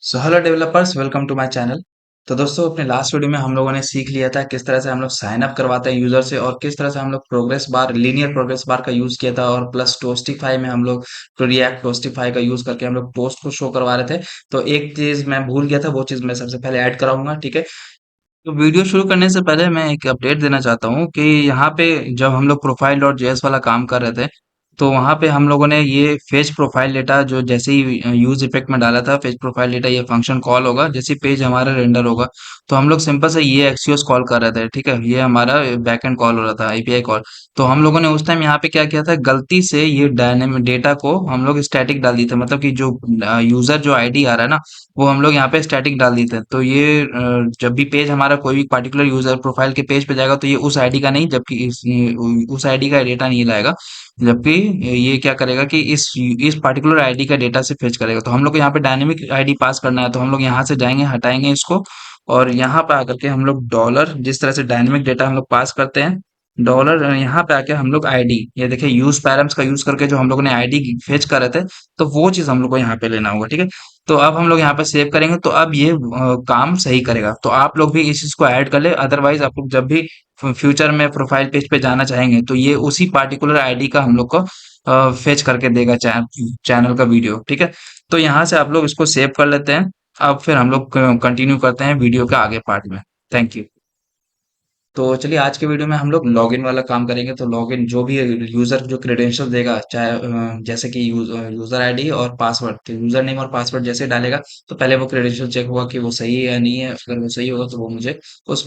So hello developers, welcome to my channel. तो दोस्तों, अपने लास्ट वीडियो में हम लोगों ने सीख लिया था किस तरह से हम लोग साइन अप करवाते हैं यूजर से, और किस तरह से हम लोग progress bar, linear progress bar का यूज किया था, और प्लस टोस्टिफाई में हम लोग रिएक्ट टोस्टिफाई का यूज करके हम लोग पोस्ट को शो करवा रहे थे। तो एक चीज मैं भूल गया था, वो चीज मैं सबसे पहले ऐड कराऊंगा, ठीक है। तो वीडियो शुरू करने से पहले मैं एक अपडेट देना चाहता हूँ कि यहाँ पे जब हम लोग प्रोफाइल डॉट जेएस वाला काम कर रहे थे, तो वहाँ पे हम लोगों ने ये फेच प्रोफाइल डेटा जो जैसे ही यूज इफेक्ट में डाला था, फेच प्रोफाइल डेटा ये फंक्शन कॉल होगा जैसे पेज हमारा रेंडर होगा। तो हम लोग सिंपल से ये एक्सियोस कॉल कर रहे थे, ठीक है। ये हमारा बैकएंड कॉल हो रहा था, एपीआई कॉल। तो हम लोगों ने उस टाइम यहाँ पे क्या किया था, गलती से ये डायनेमिक डेटा को हम लोग स्टैटिक डाल दिए थे, मतलब कि जो यूजर जो आईडी आ रहा है ना, वो हम लोग यहाँ पे स्टैटिक डाल देते हैं। तो ये जब भी पेज हमारा कोई भी पर्टिकुलर यूजर प्रोफाइल के पेज पे जाएगा, तो ये उस आईडी का नहीं, जबकि उस आईडी का डेटा नहीं लाएगा। जबकि ये क्या करेगा कि इस पर्टिकुलर आईडी का डेटा से फेच करेगा। तो हम लोग को यहाँ पे डायनेमिक आईडी पास करना है, तो हम लोग यहाँ से जाएंगे, हटाएंगे इसको, और यहाँ पे आकर के हम लोग डॉलर, जिस तरह से डायनेमिक डेटा हम लोग पास करते हैं, डॉलर यहाँ पे आके हम लोग आईडी, ये देखिए यूज पैरम्स का यूज करके जो हम लोगों ने आईडी फेच कर रहे थे, तो वो चीज हम लोग को यहाँ पे लेना होगा, ठीक है। तो अब हम लोग यहाँ पे सेव करेंगे, तो अब ये काम सही करेगा। तो आप लोग भी इस चीज को ऐड कर ले, अदरवाइज आप लोग जब भी फ्यूचर में प्रोफाइल पेज पे जाना चाहेंगे, तो ये उसी पार्टिकुलर आईडी का हम लोग को फेच करके देगा चैनल का वीडियो, ठीक है। तो यहाँ से आप लोग इसको सेव कर लेते हैं। अब फिर हम लोग कंटिन्यू करते हैं वीडियो के आगे पार्ट में। Thank you. तो चलिए, आज के वीडियो में हम लोग लॉगिन वाला काम करेंगे। तो लॉगिन जो भी यूजर जो क्रेडेंशियल देगा, चाहे जैसे कि यूजर आईडी और पासवर्ड, तो यूजर नेम और पासवर्ड जैसे डालेगा, तो पहले वो क्रेडेंशियल चेक होगा कि वो सही है या नहीं है। अगर वो सही होगा तो वो मुझे उस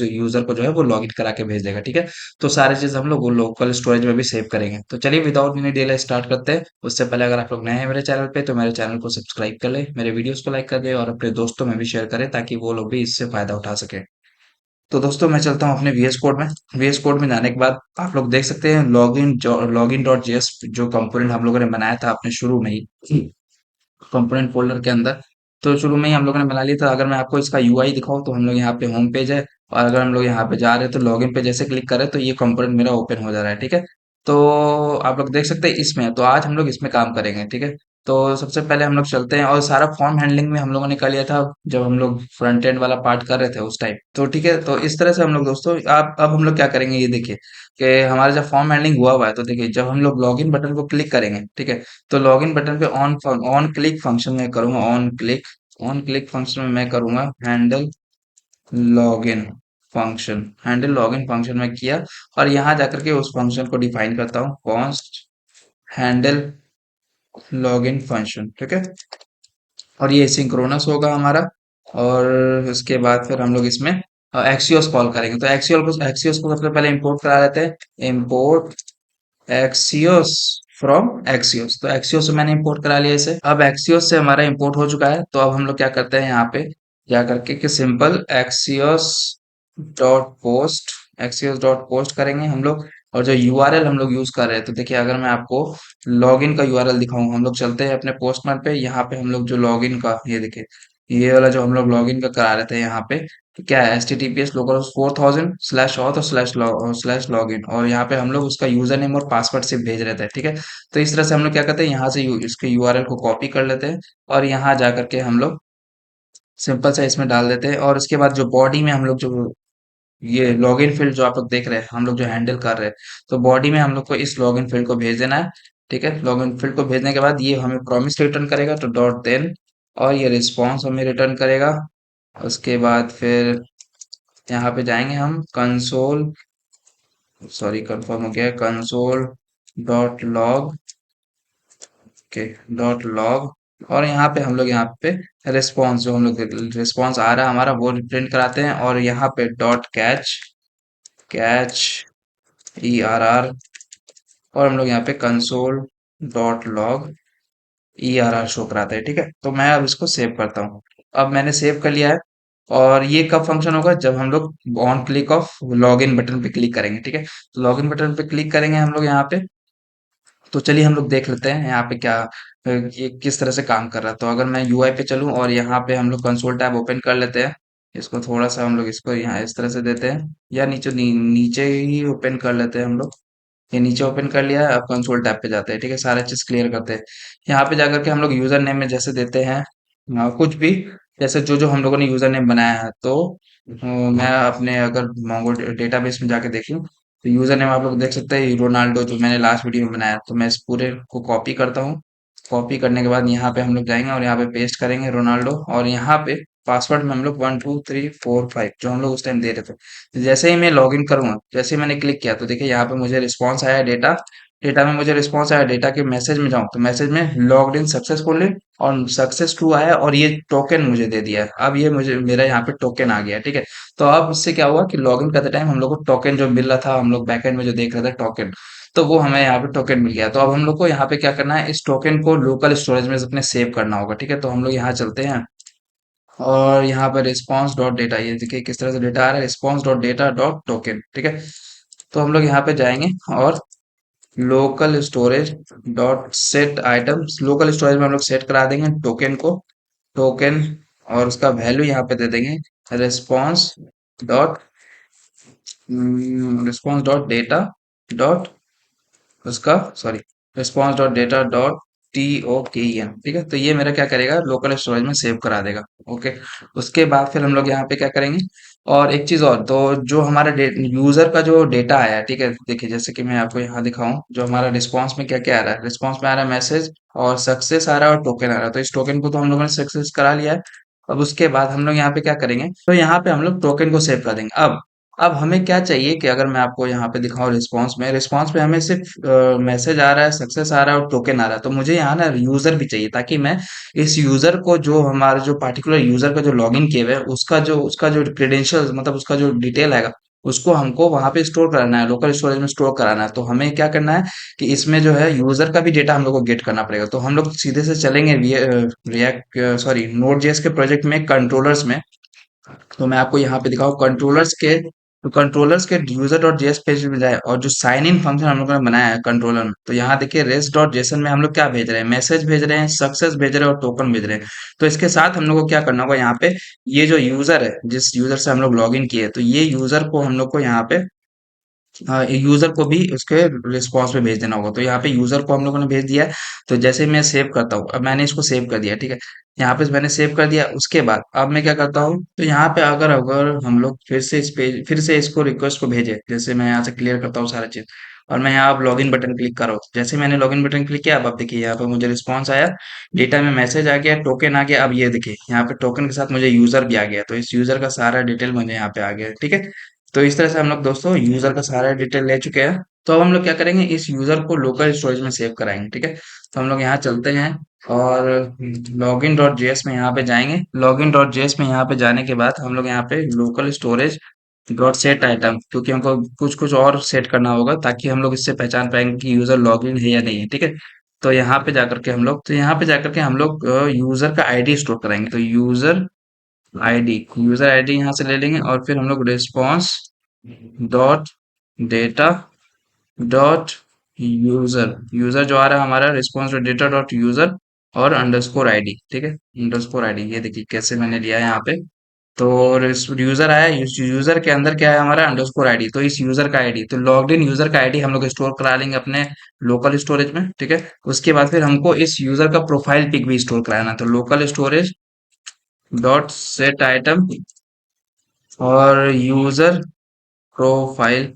यूजर को जो है वो लॉगिन करा के भेज देगा, ठीक है। तो सारी चीज हम लोग लोकल स्टोरेज में भी सेव करेंगे। तो चलिए, विदाउट एनी डिले स्टार्ट करते हैं। उससे पहले अगर आप लोग नए हैं मेरे चैनल पे, तो मेरे चैनल को सब्सक्राइब कर ले, मेरे वीडियोस को लाइक कर दे, और अपने दोस्तों में भी शेयर करें, ताकि वो लोग भी इससे फायदा उठा सके। तो दोस्तों, मैं चलता हूँ अपने वीएस कोड में। वीएस कोड में जाने के बाद आप लोग देख सकते हैं लॉगिन डॉट जेएस जो कंपोनेंट हम लोगों ने बनाया था अपने शुरू में ही, कंपोनेंट फोल्डर के अंदर। तो शुरू में ही हम लोगों ने बना लिया था। अगर मैं आपको इसका यूआई दिखाऊं, तो हम लोग यहाँ पे होम पेज है, और अगर हम लोग यहाँ पे जा रहे हैं तो लॉगिन पे जैसे क्लिक करें, तो ये कंपोनेंट मेरा ओपन हो जा रहा है, ठीक है। तो आप लोग देख सकते हैं इसमें, तो आज हम लोग इसमें काम करेंगे, ठीक है। तो सबसे पहले हम लोग चलते हैं, और सारा फॉर्म हैंडलिंग में हम लोगों ने कर लिया था जब हम लोग फ्रंट एंड वाला पार्ट कर रहे थे उस टाइम, तो ठीक है। तो इस तरह से हम लोग दोस्तों, आप अब हम लोग क्या करेंगे, ये देखिए कि हमारा जब फॉर्म हैंडलिंग हुआ हुआ है, तो देखिए जब हम लोग लॉगिन बटन को क्लिक करेंगे, ठीक है। तो लॉगिन बटन पे ऑन क्लिक फंक्शन में करूंगा, ऑन क्लिक फंक्शन में मैं करूंगा लॉगिन हैंडल लॉगिन फंक्शन में किया, और यहाँ जाकर के उस फंक्शन को डिफाइन करता हूँ, कॉन्स्ट हैंडल लॉगिन फंक्शन, ठीक है। और ये सिंक्रोनस होगा हमारा। और उसके बाद फिर हम लोग इसमें एक्सियोस कॉल करेंगे। तो एक्सियोस को सबसे पहले इंपोर्ट करा लेते हैं, इंपोर्ट एक्सियोस फ्रॉम एक्सियोस। तो एक्सियोस से मैंने इंपोर्ट करा लिया इसे। अब एक्सियोस से हमारा इंपोर्ट हो चुका है, तो अब हम लोग क्या करते हैं, यहाँ पे जा करके कि सिंपल एक्सियोस डॉट पोस्ट करेंगे हम लोग। और जो यूआरएल हम लोग यूज कर रहे हैं, तो देखिए अगर मैं आपको लॉगिन का यूआरएल दिखाऊं, हम लोग चलते हैं अपने पोस्टमैन पे। यहाँ पे हम लोग जो लॉगिन का, ये देखिए ये वाला जो हम लोग लॉगिन का करा रहे थे यहाँ पे, तो क्या है, HTTPS लोकल 4000 स्लैश ऑथ और स्लैश लॉगिन, और यहाँ पे हम लोग उसका यूजर नेम और पासवर्ड से भेज रहे थे, ठीक है। तो इस तरह से हम लोग क्या करते हैं, यहाँ से इसके यूआरएल को कॉपी कर लेते हैं, और यहाँ जा करके हम लोग सिंपल सा इसमें डाल देते हैं। और उसके बाद जो बॉडी में हम लोग जो ये लॉगिन फील्ड जो आप लोग देख रहे हैं, हम लोग जो हैंडल कर रहे हैं, तो बॉडी में हम लोग को इस लॉगिन फील्ड को भेज देना है, ठीक है। लॉगिन फील्ड को भेजने के बाद ये हमें प्रॉमिस रिटर्न करेगा, तो डॉट देन, और ये रिस्पॉन्स हमें रिटर्न करेगा। उसके बाद फिर यहाँ पे जाएंगे हम कंसोल, सॉरी कंफर्म हो गया, कंसोल डॉट लॉग के डॉट लॉग, और यहाँ पे हम लोग यहाँ पे रिस्पॉन्स, जो हम लोग रिस्पॉन्स आ रहा है हमारा, वो प्रिंट कराते हैं। और यहाँ पे डॉट कैच कैच ERR, और हम लोग यहाँ पे console dot log ERR show कराते हैं, ठीक है। तो मैं अब इसको सेव करता हूँ। अब मैंने सेव कर लिया है। और ये कब फंक्शन होगा, जब हम लोग on click of log n button पे क्लिक करेंगे, ठीक है। तो लॉगिन बटन पे क्लिक करेंगे हम लोग यहाँ पे। तो चलिए हम लोग देख लेते हैं यहाँ पे क्या ये किस तरह से काम कर रहा है। तो अगर मैं यूआई पे चलूँ, और यहाँ पे हम लोग कंसोल टैब ओपन कर लेते हैं, इसको थोड़ा सा हम लोग इसको यहाँ इस तरह से देते हैं, या नीचे ही ओपन कर लेते हैं हम लोग। ये नीचे ओपन कर लिया है। अब कंसोल टैब पे जाते हैं, ठीक है, सारा चीज क्लियर करते हैं। यहाँ पे जाकर के हम लोग यूजर नेम में जैसे देते हैं कुछ भी, जैसे जो जो हम लोगों ने यूजर नेम बनाया है, तो मैं अपने अगर मोंगो डेटाबेस में जाके देखूं तो यूजर नेम आप लोग देख सकते हैं रोनाल्डो, जो मैंने लास्ट वीडियो में बनाया। तो मैं इस पूरे को कॉपी करता हूँ। कॉपी करने के बाद यहाँ पे हम लोग जाएंगे और यहाँ पे पेस्ट करेंगे रोनाल्डो, और यहाँ पे पासवर्ड में हम लोग 1 2 3 4 5 जो हम लोग उस टाइम दे रहे थे। तो जैसे ही मैं लॉग इन करूंगा, जैसे ही मैंने क्लिक किया, तो देखिए यहाँ पे मुझे रिस्पॉन्स आया डेटा। डेटा में मुझे रिस्पॉन्स आया, डेटा के मैसेज में जाऊं तो मैसेज में लॉग्ड इन सक्सेसफुली और सक्सेस टू आया, और ये टोकन मुझे दे दिया है। अब ये मुझे मेरा यहाँ पे टोकन आ गया है, ठीक है। तो अब इससे क्या हुआ कि लॉगिन करते टाइम हम लोग को टोकन जो मिल रहा था, हम लोग बैकएंड में जो देख रहे थे टोकन, तो वो हमें यहाँ पे टोकन मिल गया। तो अब हम लोग को यहाँ पे क्या करना है, इस टोकन को लोकल स्टोरेज में अपने सेव करना होगा, ठीक है। तो हम लोग यहाँ चलते हैं और यहाँ पर रिस्पॉन्स डॉट डेटा, ये देखिए किस तरह से डेटा आ रहा है, response dot data dot token, ठीक है। तो हम लोग यहाँ पे जाएंगे और local storage dot set items, local storage में हम लोग सेट करा देंगे टोकन को। टोकन और उसका वैल्यू यहाँ पे दे देंगे response dot response dot data dot उसका sorry response dot data dot TOKEN, ठीक है। तो ये मेरा क्या करेगा, लोकल स्टोरेज में सेव करा देगा। ओके। उसके बाद फिर हम लोग यहाँ पे क्या करेंगे, और एक चीज और, तो जो हमारा यूजर का जो डेटा आया है, ठीक है, देखिए जैसे कि मैं आपको यहाँ दिखाऊं, जो हमारा रिस्पॉन्स में क्या क्या आ रहा है, रिस्पॉन्स में आ रहा है मैसेज और सक्सेस आ रहा है और टोकन आ रहा है। तो इस टोकन को तो हम लोगों ने सक्सेस करा लिया है। अब उसके बाद हम लोग यहाँ पे क्या करेंगे, तो यहाँ पे हम लोग टोकन को सेव कर देंगे। अब हमें क्या चाहिए कि अगर मैं आपको यहाँ पे दिखाऊं रिस्पॉन्स में हमें सिर्फ मैसेज आ रहा है, सक्सेस आ रहा है और टोकन आ रहा है। तो मुझे यहाँ ना यूजर भी चाहिए, ताकि मैं इस यूजर को, जो हमारा जो पार्टिकुलर यूजर का जो लॉगिन किए हुए है, उसका जो क्रेडेंशियल, मतलब उसका जो डिटेल आएगा, उसको हमको वहां पे स्टोर कराना है, लोकल स्टोरेज में स्टोर कराना है। तो हमें क्या करना है कि इसमें जो है यूजर का भी डेटा हम लोग को गेट करना पड़ेगा। तो हम लोग सीधे से चलेंगे रिएक्ट सॉरी नोड जेएस के प्रोजेक्ट में कंट्रोलर्स में। तो मैं आपको यहाँ पे दिखाऊँ कंट्रोलर्स के यूजर डॉट जेएस पेज में जाए, और जो साइन इन फंक्शन हम लोगों ने बनाया है कंट्रोलर में, तो यहाँ देखिए रेस्ट डॉट जेसन में हम लोग क्या भेज रहे हैं, मैसेज भेज रहे हैं, सक्सेस भेज रहे हैं और टोकन भेज रहे हैं। तो इसके साथ हम लोग को क्या करना होगा, यहाँ पे ये जो यूजर है, जिस यूजर से हम लोग लॉग इन किए, तो ये यूजर को हम लोग को यहाँ पे यूजर को भी उसके रिस्पॉन्स में भेज देना होगा। तो यहाँ पे यूजर को हम लोगों ने भेज दिया है। तो जैसे मैं सेव करता हूँ, अब मैंने इसको सेव कर दिया, ठीक है। यहाँ पे मैंने सेव कर दिया, उसके बाद अब मैं क्या करता हूँ, तो यहाँ पे अगर अगर हम लोग फिर से इसको रिक्वेस्ट को भेजे, जैसे मैं यहाँ से क्लियर करता हूँ सारा चीज, और मैं यहाँ अब लॉगिन बटन क्लिक कर रहा हूँ। जैसे मैंने लॉगिन बटन क्लिक किया, अब देखिए यहाँ पे मुझे रिस्पॉन्स आया, डेटा में मैसेज आ गया, टोकन आ गया। अब ये देखिए यहाँ पे टोकन के साथ मुझे यूजर भी आ गया, तो इस यूजर का सारा डिटेल मुझे यहाँ पे आ गया, ठीक है। तो इस तरह से हम लोग दोस्तों यूजर का सारा डिटेल ले चुके हैं। तो अब हम लोग क्या करेंगे, इस यूजर को लोकल स्टोरेज में सेव कराएंगे, ठीक है। तो हम लोग यहाँ चलते हैं और लॉगिन डॉट जेएस में यहाँ पे जाएंगे। लॉगिन डॉट जेएस में यहाँ पे जाने के बाद हम लोग यहाँ पे local storage dot set item, क्योंकि हमको कुछ कुछ और सेट करना होगा, ताकि हम लोग इससे पहचान पाएंगे कि यूजर लॉगिन है या नहीं है, ठीक है। तो यहाँ पे जाकर के हम लोग यूजर का आईडी स्टोर कराएंगे। तो यूजर आईडी यहाँ से ले लेंगे, और फिर हम लोग response dot data dot user, user जो आ रहा है हमारा, response dot data dot user और अंडरस्कोर आईडी, ठीक है। अंडरस्कोर आईडी, ये देखिए कैसे मैंने लिया है यहाँ पे। तो यूजर आया, यूजर के अंदर क्या है हमारा, अंडरस्कोर आईडी। तो इस यूजर का आईडी, तो लॉग्ड इन यूजर का आईडी हम लोग स्टोर करा लेंगे अपने लोकल स्टोरेज में, ठीक है। उसके बाद फिर हमको इस यूजर का प्रोफाइल पिक भी स्टोर कराना है। तो local storage dot set item और यूजर प्रोफाइल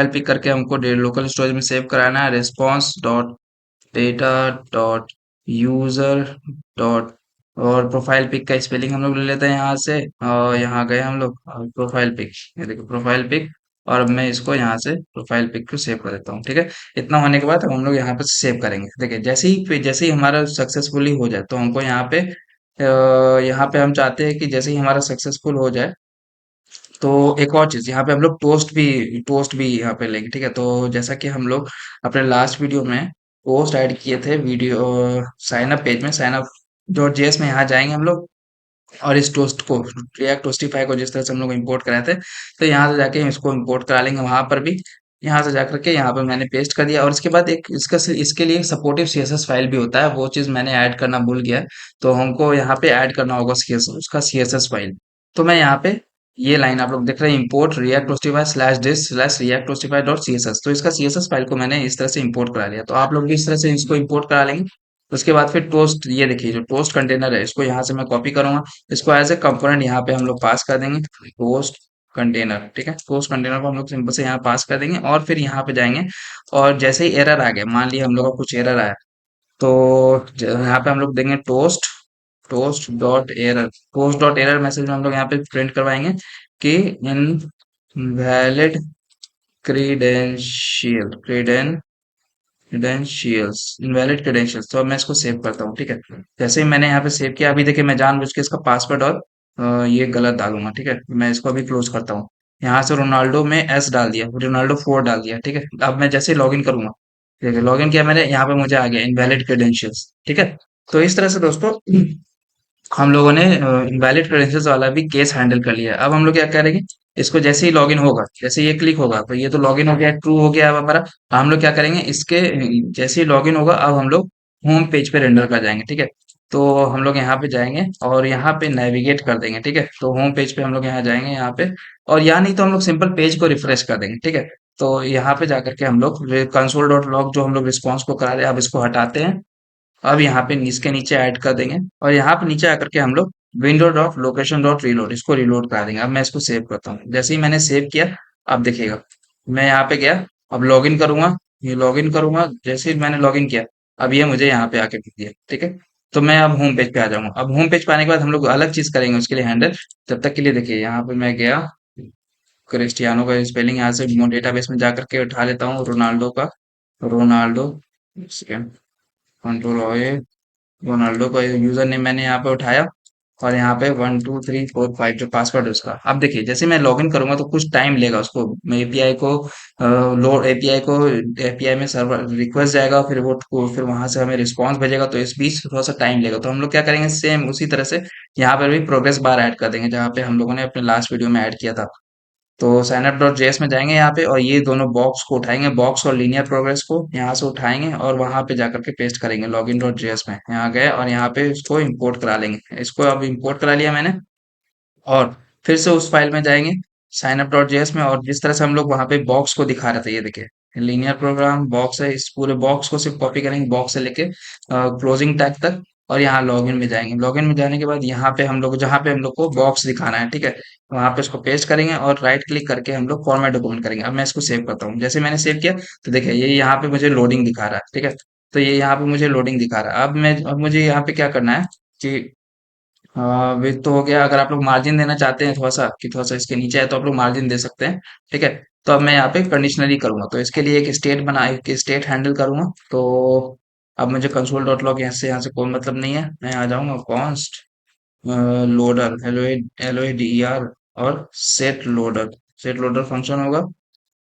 पिक करके हमको लोकल स्टोरेज में सेव कराना है। Response dot data dot user dot, और प्रोफाइल पिक का स्पेलिंग हम लोग ले लेते हैं यहाँ से, और यहाँ गए हम लोग प्रोफाइल पिक, ये देखो प्रोफाइल पिक। और अब मैं इसको यहाँ से प्रोफाइल पिक को सेव कर देता हूँ, ठीक है। इतना होने के बाद हम लोग यहाँ पे सेव करेंगे। देखिए जैसे ही हमारा सक्सेसफुली हो जाए, तो हमको यहाँ पे हम चाहते हैं कि जैसे ही हमारा सक्सेसफुल हो जाए, तो एक और चीज यहाँ पे हम लोग टोस्ट भी यहाँ पे लेंगे, ठीक है। तो जैसा कि हम लोग अपने लास्ट वीडियो में पोस्ट ऐड किए थे वीडियो साइन अप पेज में, साइन अप डॉट जेएस में यहाँ जाएंगे हम लोग, और इस टोस्ट को, रिएक्ट टोस्टिफाई को जिस तरह से हम लोग इंपोर्ट कराए थे, तो यहाँ से जाके इसको इंपोर्ट करा लेंगे वहां पर भी। यहाँ से जाकर के यहाँ पे मैंने पेस्ट कर दिया, और इसके बाद इसके लिए सपोर्टिव सीएसएस फाइल भी होता है, वो चीज मैंने ऐड करना भूल गया। तो हमको यहाँ पे ऐड करना होगा सीएसएस, उसका सीएसएस फाइल। तो मैं यहाँ पे ये लाइन आप लोग देख रहे हैं, import React Toastify slash this slash React Toastify dot CSS, तो इसका सीएसएस फाइल को मैंने इस तरह से इंपोर्ट करा लिया। तो आप लोग भी इस तरह से इसको इंपोर्ट करा लेंगे। उसके बाद फिर टोस्ट, ये देखिए जो टोस्ट कंटेनर है इसको यहाँ से मैं कॉपी करूंगा, इसको एज ए कंपोनेंट यहाँ पे हम लोग पास कर देंगे, टोस्ट कंटेनर। ठीक है, टोस्ट कंटेनर को हम लोग सिंपल से यहाँ पास कर देंगे और फिर यहाँ पे जाएंगे। और जैसे ही एरर आ गया, मान लिया हम लोग का कुछ एरर आया, तो यहाँ पे हम लोग देंगे toast, toast dot error, toast dot error message में हम लोग यहाँ पे प्रिंट करवाएंगे कि invalid credential, credentials, invalid credentials. तो अब मैं इसको सेव करता हूँ। ठीक है, जैसे ही मैंने यहाँ पे सेव किया, अभी देखिए मैं जानबूझ के इसका पासवर्ड और ये गलत डालूंगा। ठीक है, मैं इसको अभी क्लोज करता हूँ। यहाँ से रोनाल्डो में एस डाल दिया, रोनाल्डो 4 डाल दिया। ठीक है, अब मैं जैसे ही लॉगिन करूंगा, ठीक है, लॉगिन किया मैंने, यहाँ पे मुझे आ गया इनवैलिड क्रेडेंशियल्स। ठीक है, तो इस तरह से दोस्तों हम लोगों ने इनवैलिड क्रेडेंशियल्स वाला भी केस हैंडल कर लिया। अब हम लोग क्या करेंगे, इसको जैसे ही लॉगिन होगा, जैसे ये क्लिक होगा, तो ये तो लॉगिन हो गया, ट्रू हो गया अब हमारा। हम लोग क्या करेंगे, इसके जैसे ही लॉगिन होगा, अब हम लोग होम पेज पे रेंडर कर जाएंगे। ठीक है, तो हम लोग यहाँ पे जाएंगे और यहाँ पे नेविगेट कर देंगे। ठीक है, तो होम पेज पे हम लोग यहाँ जाएंगे, यहाँ पे, और यहाँ नहीं तो हम लोग सिंपल पेज को रिफ्रेश कर देंगे। ठीक है, तो यहाँ पे जाकर के हम लोग कंसोल डॉट लॉग जो हम लोग रिस्पॉन्स को करा रहे हैं, अब इसको हटाते हैं। अब यहाँ पे इसके नीचे ऐड कर देंगे और यहाँ पे नीचे आकर के हम लोग window dot location dot reload, इसको रीलोड करा देंगे। अब मैं इसको सेव करता हूँ। जैसे ही मैंने सेव किया, अब देखिएगा मैं यहाँ पे गया, अब लॉगिन करूंगा, ये लॉगिन करूंगा, जैसे ही मैंने लॉगिन किया, अब ये मुझे यहाँ पे आके दिख दिया। ठीक है, तो मैं अब होम पेज पे आ जाऊंगा। अब होम पेज पे आने के बाद हम लोग अलग चीज करेंगे उसके लिए हैंडल। तब तक के लिए देखिए, यहाँ पे मैं गया, क्रिस्टियानो का स्पेलिंग यहाँ से डेटाबेस में जाकर के उठा लेता हूँ, रोनाल्डो का, रोनाल्डो, कंट्रोल रोनाल्डो का यूजर नेम मैंने यहाँ पे उठाया और यहाँ पे 1 2 3 4 5 जो पासवर्ड है उसका। अब देखिए जैसे मैं लॉगिन करूंगा तो कुछ टाइम लेगा उसको, एपीआई को लोड, एपीआई में सर्वर रिक्वेस्ट जाएगा, फिर फिर वहां से हमें रिस्पांस भेजेगा, तो इस बीच थोड़ा सा टाइम लेगा। तो हम लोग क्या करेंगे, सेम उसी तरह से यहाँ पर भी प्रोग्रेस बार ऐड कर देंगे, जहाँ पे हम लोगों ने अपने लास्ट वीडियो में ऐड किया था। तो साइनअप डॉट जेएस में जाएंगे यहाँ पे और ये दोनों बॉक्स को उठाएंगे, बॉक्स और लीनियर प्रोग्रेस को यहाँ से उठाएंगे और वहां पे जाकर के पेस्ट करेंगे लॉगिन डॉट जेएस में। यहाँ गए और यहाँ पे इसको इंपोर्ट करा लेंगे, इसको अब इंपोर्ट करा लिया मैंने। और फिर से उस फाइल में जाएंगे साइन अप डॉट जेएस में, और जिस तरह से हम लोग वहां पे बॉक्स को दिखा रहे थे, ये देखिए लीनियर प्रोग्राम बॉक्स है, इस पूरे बॉक्स को सिर्फ कॉपी करेंगे, बॉक्स से लेके क्लोजिंग टैग तक। और यहाँ लॉगिन में जाएंगे, लॉगिन में जाने के बाद यहाँ पे हम लोग, जहाँ पे हम लोग को बॉक्स दिखाना है, ठीक है, वहां पे इसको पेस्ट करेंगे और राइट क्लिक करके हम लोग फॉर्मेट डॉक्यूमेंट करेंगे। अब मैं इसको सेव करता हूँ। जैसे मैंने सेव किया, तो देखिए ये यहाँ पे मुझे लोडिंग दिखा रहा है। ठीक है, तो ये यहाँ पे मुझे लोडिंग दिखा रहा है। अब मुझे यहाँ पे क्या करना है कि विथ तो हो गया। अगर आप लोग मार्जिन देना चाहते हैं थोड़ा सा, कि थोड़ा सा इसके नीचे है, तो आप लोग मार्जिन दे सकते हैं। ठीक है, तो अब मैं यहाँ पे कंडीशनली करूंगा, तो इसके लिए एक स्टेट हैंडल करूंगा। तो अब मुझे कंसोल डॉट लॉग यहाँ से कोई मतलब नहीं है, मैं आ जाऊंगा कॉन्स्ट लोडर, LOADER, और सेट लोडर फंक्शन होगा,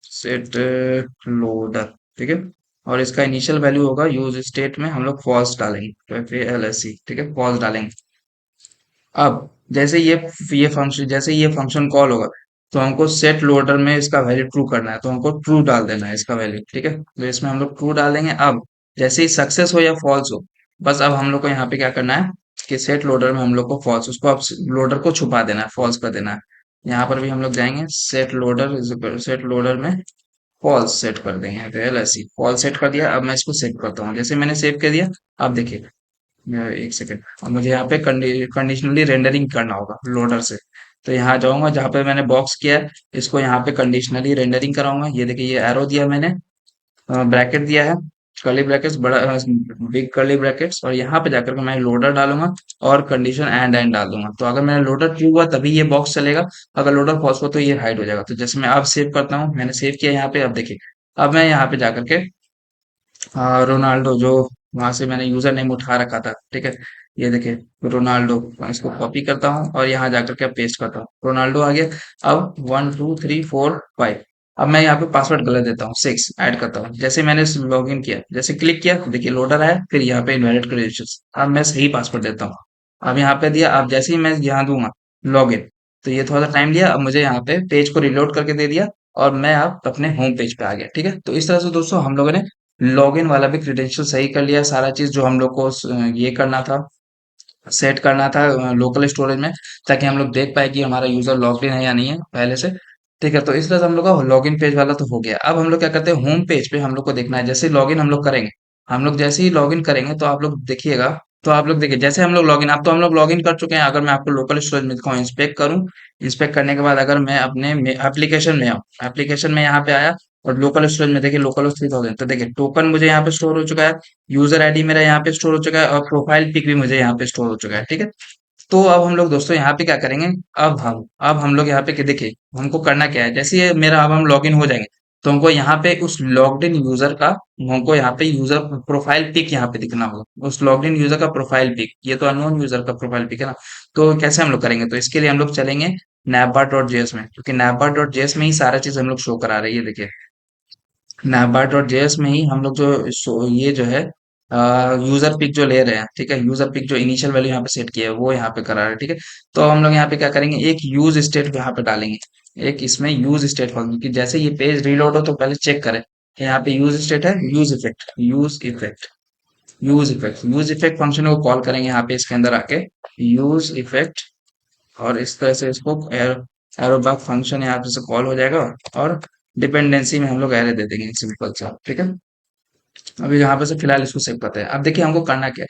सेट लोडर। ठीक है, और इसका इनिशियल वैल्यू होगा, यूज स्टेट में हम लोग फॉल्स डालेंगे, तो FALSE, ठीक है, फॉल्स डालेंगे। अब जैसे ये फंक्शन कॉल होगा, तो हमको सेट लोडर में इसका वैल्यू ट्रू करना है, तो हमको ट्रू डाल देना है इसका वैल्यू। ठीक है, तो इसमें हम लोग ट्रू डाल देंगे। अब जैसे ही सक्सेस हो या फॉल्स हो, बस अब हम लोग को यहाँ पे क्या करना है कि सेट लोडर में हम लोग को फॉल्स, उसको अब लोडर को छुपा देना है, फॉल्स कर देना है। यहाँ पर भी हम लोग जाएंगे, सेट लोडर में फॉल्स सेट कर देंगे, पहले ऐसे फॉल्स सेट कर दिया। अब मैं इसको सेव करता हूँ। जैसे मैंने सेव कर दिया, अब देखिए एक सेकेंड, अब मुझे यहाँ पे कंडीशनली रेंडरिंग करना होगा लोडर से। तो यहाँ जाऊंगा जहाँ पे मैंने बॉक्स किया है, इसको यहाँ पे कंडीशनली रेंडरिंग कराऊंगा। ये देखिए ये एरो दिया मैंने, ब्रैकेट दिया है, कर्ली ब्रैकेट्स, बड़ा बिग कर्ली ब्रैकेट्स, और यहाँ पे जाकर के मैं लोडर डालूंगा और कंडीशन एंड डाल दूंगा। तो अगर मेरा लोडर ट्रू हुआ तभी ये बॉक्स चलेगा, अगर लोडर फॉल्स हुआ तो ये हाइड हो जाएगा। तो जैसे मैं अब सेव करता हूँ, मैंने सेव किया यहाँ पे, अब देखिए अब मैं यहाँ पे जाकर के रोनाल्डो जो वहां से मैंने यूजर नेम उठा रखा था, ठीक है, ये देखिए रोनाल्डो, मैं इसको कॉपी करता हूँ और यहाँ जाकर के पेस्ट करता हूँ, रोनाल्डो आ गया। अब 1 2 3 4 5, अब मैं यहाँ पे पासवर्ड गलत देता हूँ, 6 ऐड करता हूँ। जैसे मैंने लॉग इन किया, जैसे क्लिक किया, तो देखिए लोडर आया, फिर यहाँ पे इनवैलिड क्रेडेंशियल्स, अब मैं सही पासवर्ड देता हूँ। अब यहाँ पे दिया, अब जैसे ही मैं यहाँ दूंगा लॉग इन, तो ये थोड़ा सा टाइम लिया, अब मुझे यहाँ पे पेज को रिलोड करके दे दिया और मैं अब अपने होम पेज पे आ गया। ठीक है, तो इस तरह से दोस्तों हम लोगों ने लॉगिन वाला भी क्रेडेंशियल सही कर लिया, सारा चीज जो हम लोग को ये करना था, सेट करना था लोकल स्टोरेज में, ताकि हम लोग देख पाए कि हमारा यूजर लॉग्ड इन है या नहीं है पहले से। ठीक है, तो इस तरह से हम लोग का लॉगिन पेज वाला तो हो गया। अब हम लोग क्या करते हैं, होम पेज पे हम लोग को देखना है, जैसे लॉगिन हम लोग करेंगे, हम लोग जैसे ही लॉगिन करेंगे तो आप लोग देखिएगा, तो आप लोग देखिए जैसे हम लोग लॉगिन, अब तो हम लोग लॉगिन कर चुके हैं। अगर मैं आपको लोकल स्टोरेज में दिखाऊं, इंस्पेक्ट करूं, इंस्पेक्ट करने के बाद अगर मैं अपने एप्लीकेशन में आऊँ, एप्लीकेशन में यहाँ पे आया और लोकल स्टोरेज में देखिए लोकल 3000, तो देखिए टोकन मुझे यहाँ पे स्टोर हो चुका है, यूजर आईडी मेरा यहाँ पे स्टोर हो चुका है और प्रोफाइल पिक भी मुझे यहाँ पे स्टोर हो चुका है। ठीक है, तो अब हम लोग दोस्तों यहाँ पे क्या करेंगे, अब हम लोग यहाँ पे देखिए हमको करना क्या है। जैसे ये मेरा अब हम लॉगिन हो जाएंगे तो हमको यहाँ पे उस लॉग्ड इन यूजर का, हमको यहाँ पे यूजर प्रोफाइल पिक यहाँ पे दिखना होगा, उस लॉग्ड इन यूजर का प्रोफाइल पिक। ये तो अननोन यूजर का प्रोफाइल पिक है ना। तो कैसे हम लोग करेंगे, तो इसके लिए हम लोग चलेंगे navbar.js में, क्योंकि navbar.js में ही सारा चीज हम लोग शो करा रहे हैं। ये देखिए navbar.js में ही हम लोग ये जो है यूजर पिक जो ले रहे हैं, ठीक है, यूजर पिक जो इनिशियल वैल्यू यहाँ पे सेट किया है वो यहाँ पे करा रहे हैं। ठीक है, तो हम लोग यहाँ पे क्या करेंगे, एक यूज स्टेट यहाँ पे डालेंगे, एक इसमें यूज स्टेट फंक्शन की जैसे ये पेज रीलोड हो तो पहले चेक करें। यहाँ पे यूज स्टेट है, यूज इफेक्ट फंक्शन को कॉल करेंगे यहाँ पे इसके अंदर आके यूज इफेक्ट, और इस तरह से इसको एरो बैक फंक्शन यहाँ पे से कॉल हो जाएगा, और डिपेंडेंसी में हम लोग एरे दे देंगे सिंपल सा। ठीक है, अभी यहाँ पे से फिलहाल इसको सेव करते हैं। अब देखिए हमको करना क्या है,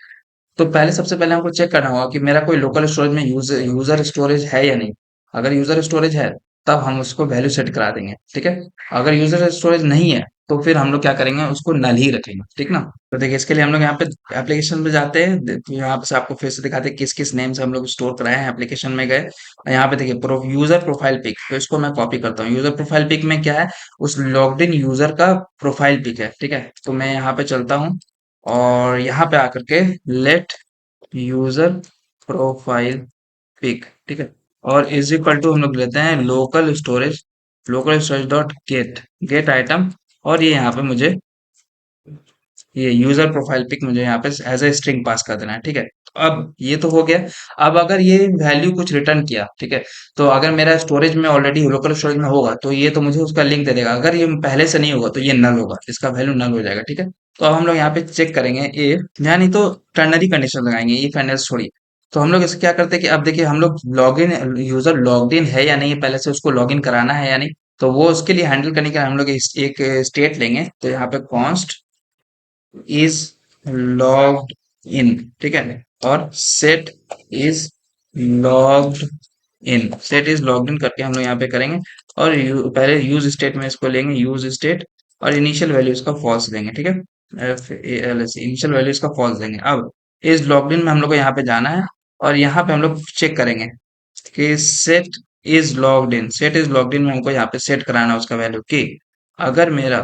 तो पहले सबसे पहले हमको चेक करना होगा कि मेरा कोई लोकल स्टोरेज में यूजर स्टोरेज है या नहीं। अगर यूजर स्टोरेज है तब हम उसको वैल्यू सेट करा देंगे। ठीक है, अगर यूजर स्टोरेज नहीं है तो फिर हम लोग क्या करेंगे, उसको नल ही रखेंगे। ठीक ना, तो देखिए इसके लिए हम लोग यहाँ पे एप्लीकेशन पे जाते हैं, तो यहाँ पे से आपको फिर से दिखाते हैं किस किस नेम से हम लोग स्टोर कराए हैं। एप्लीकेशन में गए और यहाँ पे देखिए यूजर प्रोफाइल पिक, तो इसको मैं कॉपी करता हूँ। यूजर प्रोफाइल पिक में क्या है, उस लॉग्ड इन यूजर का प्रोफाइल पिक है। ठीक है, तो मैं यहाँ पे चलता हूँ और यहाँ पे आकर के लेट यूजर प्रोफाइल पिक, ठीक है, और इज इक्वल टू हम लोग लेते हैं local storage dot gate gate item, और ये यहाँ पे मुझे ये यूजर प्रोफाइल पिक मुझे यहाँ पे एज ए स्ट्रिंग पास कर देना है। ठीक है, तो अब ये तो हो गया। अब अगर ये वैल्यू कुछ रिटर्न किया, ठीक है, तो अगर मेरा स्टोरेज में ऑलरेडी लोकल स्टोरेज में होगा तो ये तो मुझे उसका लिंक दे देगा। अगर ये पहले से नहीं होगा तो ये नल होगा, इसका वैल्यू नल हो जाएगा। ठीक है, तो अब हम लोग यहाँ पे चेक करेंगे इफ, यानी तो टर्नरी कंडीशन लगाएंगे, इफ एंड एल्स छोड़िए। तो हम लोग इससे क्या करते हैं कि अब देखिए हम लोग यूजर लॉग्ड इन है या नहीं, पहले से उसको लॉग इन कराना है या नहीं, तो वो उसके लिए हैंडल करने के लिए हम लोग एक स्टेट लेंगे। तो यहाँ पे कॉन्स्ट इज लॉग्ड इन, ठीक है, और सेट इज लॉग्ड इन करके हम लोग यहाँ पे करेंगे। और पहले यूज स्टेट में इसको लेंगे, यूज स्टेट, और इनिशियल वैल्यू इसका फॉल्स देंगे। ठीक है, इनिशियल वैल्यू इसका फॉल्स देंगे। अब इज लॉग्ड इन में हम लोग को यहाँ पे जाना है और यहाँ पे हम लोग चेक करेंगे कि सेट इज लॉग्ड इन में हमको यहाँ पे सेट कराना है उसका वैल्यू की, अगर मेरा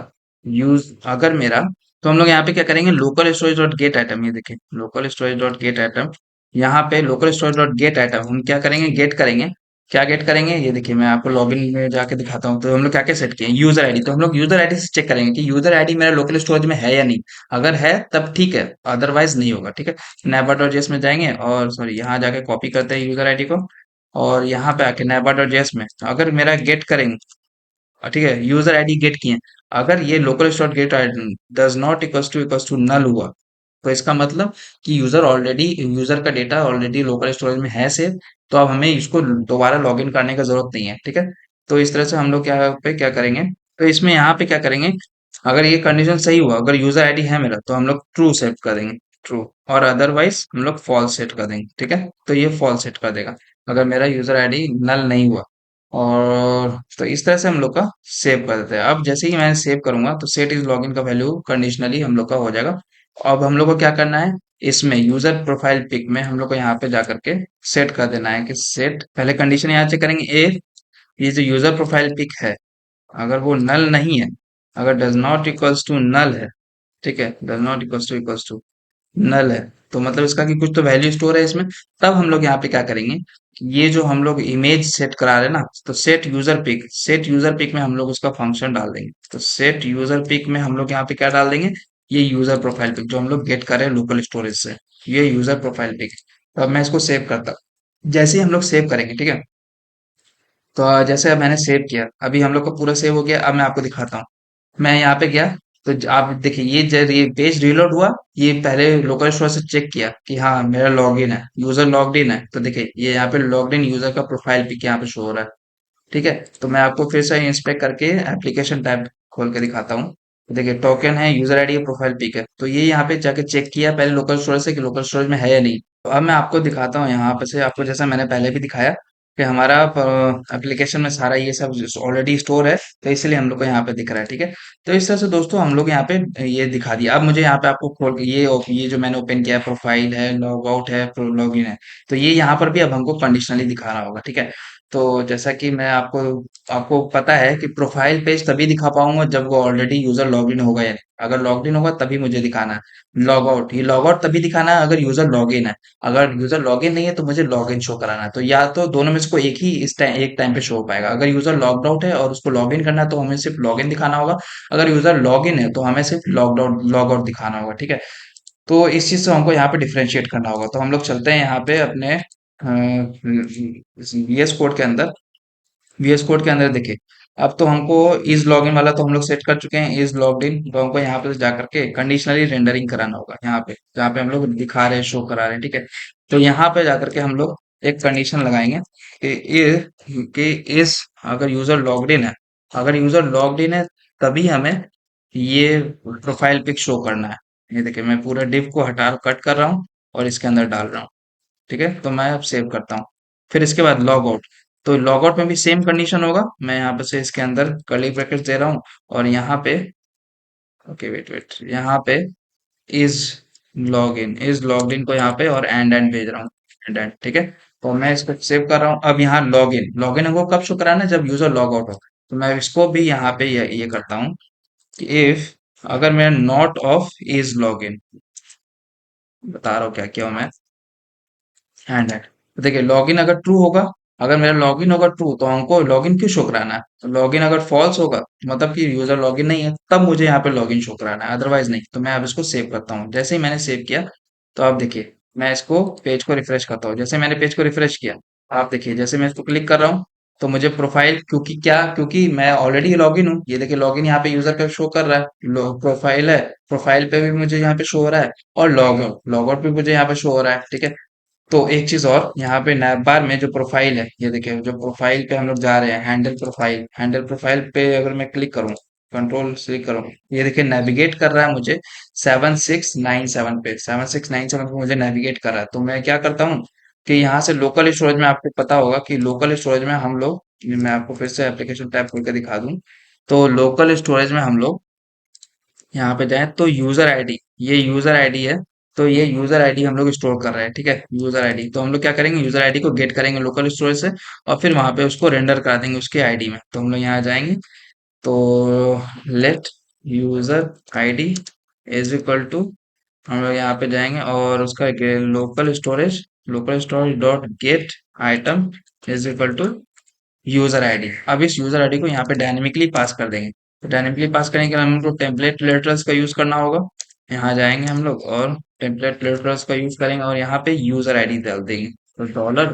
अगर मेरा, तो हम लोग यहाँ पे क्या करेंगे, local storage dot get item, ये देखिए local storage dot get item, यहाँ पे local storage dot get item हम क्या करेंगे, गेट करेंगे। क्या गेट करेंगे, ये देखिए मैं आपको लॉगिन में जाके दिखाता हूँ। तो हम लोग क्या क्या सेट किए, यूजर आईडी, तो हम लोग यूजर आईडी से चेक करेंगे कि यूजर आईडी मेरा लोकल स्टोरेज में है या नहीं। अगर है तब ठीक है, अदरवाइज नहीं होगा। ठीक है, नेबर डॉट जेएस में जाएंगे और सॉरी यहाँ जाके कॉपी करते हैं यूजर आईडी को, और यहाँ पे आके नेबर डॉट जेएस में अगर मेरा गेट करेंगे, ठीक है, यूजर आईडी गेट किए, अगर ये local store get does not equals to null हुआ, तो इसका मतलब कि यूजर का डेटा ऑलरेडी लोकल स्टोरेज में है सेव, तो अब हमें इसको दोबारा लॉगिन करने का जरूरत नहीं है। ठीक है, तो इस तरह से हम लोग क्या करेंगे, तो इसमें यहाँ पे क्या करेंगे, अगर ये कंडीशन सही हुआ, अगर यूजर आईडी है मेरा, तो हम लोग ट्रू सेट कर देंगे, ट्रू, और अदरवाइज हम लोग फॉल्स सेट कर देंगे। ठीक है, तो ये फॉल्स सेट कर देगा अगर मेरा यूजर आईडी नल नहीं हुआ। और तो इस तरह से हम लोग का सेव कर देते हैं। अब जैसे ही मैं सेव करूंगा तो सेट इज लॉगिन का वैल्यू कंडीशनली हम लोग का हो जाएगा। अब हम लोग को क्या करना है, इसमें यूजर प्रोफाइल पिक में हम लोग को यहाँ पे जा करके सेट कर देना है कि सेट, पहले कंडीशन यहाँ चेक करेंगे, ए ये जो यूजर प्रोफाइल पिक है, अगर वो नल नहीं है, अगर does not equals to null है, ठीक है, does not equals to null है, तो मतलब इसका कि कुछ तो वैल्यू स्टोर है इसमें। तब हम लोग यहाँ पे क्या करेंगे, ये जो हम लोग इमेज सेट करा रहे हैं ना, तो सेट यूजर पिक में हम लोग उसका फंक्शन डाल देंगे। तो सेट यूजर पिक में हम लोग यहाँ पे क्या डाल देंगे, ये यूजर प्रोफाइल पिक जो हम लोग गेट कर रहे हैं लोकल स्टोरेज से, ये यूजर प्रोफाइल पिक। तो अब मैं इसको सेव करता हूँ। जैसे ही हम लोग सेव करेंगे, ठीक है, तो जैसे अब मैंने सेव किया, अभी हम लोग का पूरा सेव हो गया। अब मैं आपको दिखाता हूँ, मैं यहाँ पे गया, तो आप देखिए ये पेज रीलोड हुआ, ये पहले लोकल स्टोर से चेक किया कि हाँ मेरा लॉगिन है, यूजर लॉग्ड इन है, तो देखिए ये यहाँ पे लॉग्ड इन यूजर का प्रोफाइल पिक यहाँ पे शो हो रहा है। ठीक है, तो मैं आपको फिर से इंस्पेक्ट करके एप्लीकेशन टैब खोल के दिखाता हूँ। देखिए टोकन है, यूजर आईडी है, प्रोफाइल पिक है। तो ये यहाँ पे जाके चेक किया पहले लोकल स्टोरेज से कि लोकल स्टोरेज में है या नहीं। तो अब मैं आपको दिखाता हूँ यहाँ पे से, आपको जैसा मैंने पहले भी दिखाया कि हमारा एप्लीकेशन में सारा ये सब ऑलरेडी स्टोर है, तो इसलिए हम लोग को यहाँ पे दिख रहा है। ठीक है, तो इस तरह से दोस्तों हम लोग यहाँ पे ये दिखा दिया। अब मुझे यहाँ पे आपको खोल के ये जो मैंने ओपन किया है, प्रोफाइल है, लॉग आउट है, लॉग इन है, तो ये यहाँ पर भी अब हमको कंडीशनली दिखाना होगा। ठीक है, तो जैसा कि मैं आपको आपको पता है कि प्रोफाइल पेज तभी दिखा पाऊंगा जब वो ऑलरेडी यूजर लॉगिन होगा या नहीं। अगर लॉगिन होगा तभी मुझे दिखाना है। लॉग आउट, ये लॉग आउट तभी दिखाना है अगर यूजर लॉगिन है। अगर यूजर लॉगिन नहीं है तो मुझे लॉगिन शो कराना है। तो या तो दोनों में से कोई एक ही इस टाइम एक टाइम पे शो हो पाएगा। अगर यूजर लॉग्ड आउट है और उसको लॉगिन करना है तो हमें सिर्फ लॉगिन दिखाना होगा। अगर यूजर लॉगिन है तो हमें सिर्फ लॉग आउट दिखाना होगा। ठीक है, तो इस चीज से हमको यहाँ पे डिफरेंशिएट करना होगा। तो हम लोग चलते हैं यहाँ पे अपने VS कोड के अंदर। VS कोड के अंदर देखिए, अब तो हमको इज लॉगिन वाला तो हम लोग सेट कर चुके हैं, इज लॉग्ड इन। तो हमको यहाँ पे जा करके कंडीशनली रेंडरिंग कराना होगा यहाँ पे जहाँ पे हम लोग दिखा रहे हैं, शो करा रहे हैं। ठीक है, तो यहाँ पे जाकर के हम लोग एक कंडीशन लगाएंगे कि कि इस अगर यूजर लॉग्ड इन है, अगर यूजर लॉग्ड इन है तभी हमें ये प्रोफाइल पिक शो करना है। ये देखिए मैं पूरा डिव को हटा कट कर रहा हूँ और इसके अंदर डाल रहा हूँ। ठीक है, तो मैं अब सेव करता हूँ। फिर इसके बाद लॉग आउट, तो लॉग आउट में भी सेम कंडीशन होगा। मैं यहाँ पे से इसके अंदर कर्ली ब्रैकेट्स दे रहा हूँ और यहाँ पे ओके वेट वेट यहाँ पे इज इज लॉग इन को यहाँ पे और एंड भेज रहा हूँ। एंड ठीक है, तो मैं इसको सेव कर रहा हूँ। अब यहाँ लॉग इन को कब शो कराना है, जब यूजर लॉग आउट हो। तो मैं इसको भी यहाँ पे ये करता हूँ कि इफ अगर मैं not of is log in, बता रहा हूँ क्या किया हूँ मैं, हैंड है। तो देखिए लॉगिन अगर ट्रू होगा, अगर मेरा लॉगिन होगा ट्रू तो हमको लॉगिन क्यों शो कराना है। तो लॉगिन अगर फॉल्स होगा मतलब कि यूजर लॉगिन नहीं है, तब मुझे यहाँ पे लॉगिन शो कराना है, अदरवाइज नहीं। तो मैं अब इसको सेव करता हूँ। जैसे ही मैंने सेव किया तो आप देखिए मैं इसको पेज को रिफ्रेश करता हूँ। जैसे मैंने पेज को रिफ्रेश किया, आप देखिए जैसे मैं इसको क्लिक कर रहा हूँ तो मुझे प्रोफाइल, क्योंकि मैं ऑलरेडी लॉगिन हूँ। ये देखिए लॉगिन यहाँ पे यूजर का शो कर रहा है, प्रोफाइल है, प्रोफाइल पे भी मुझे यहाँ पे शो हो रहा है, और लॉग आउट भी मुझे यहाँ पे शो हो रहा है। ठीक है, तो एक चीज और यहाँ पे नैप बार में जो प्रोफाइल है, ये देखिए जो प्रोफाइल पे हम लोग जा रहे हैं, हैंडल प्रोफाइल पे अगर मैं क्लिक करूँ, कंट्रोल से करूँ, ये देखिए नेविगेट कर रहा है मुझे 7697 पे, 7697 पे मुझे नेविगेट कर रहा है। तो मैं क्या करता हूँ कि यहाँ से लोकल स्टोरेज में, आपको पता होगा कि लोकल स्टोरेज में हम लोग, मैं आपको फिर से एप्लीकेशन टैब खोल के दिखा दूं। तो लोकल स्टोरेज में हम लोग यहाँ पे जाएं तो यूजर आईडी, ये यूजर आईडी है। तो ये यूजर आईडी हम लोग स्टोर कर रहे हैं। ठीक है, यूजर आईडी, तो हम लोग क्या करेंगे, यूजर आईडी को गेट करेंगे लोकल स्टोरेज से और फिर वहां पे उसको रेंडर करा देंगे उसके आईडी में। तो हम लोग यहाँ जाएंगे तो let user ID is equal to, हम लोग यहाँ पे जाएंगे और उसका local storage dot get item is equal to user ID. अब इस यूजर आईडी को यहाँ पे डायनेमिकली पास कर देंगे। तो डायनेमिकली पास करने के लिए हमको टेम्पलेट लेटर्स का यूज करना होगा। यहाँ जाएंगे हम लोग और टेम्पलेट लेटर्स का यूज करेंगे और यहाँ पे यूजर आईडी डाल देंगे। तो डॉलर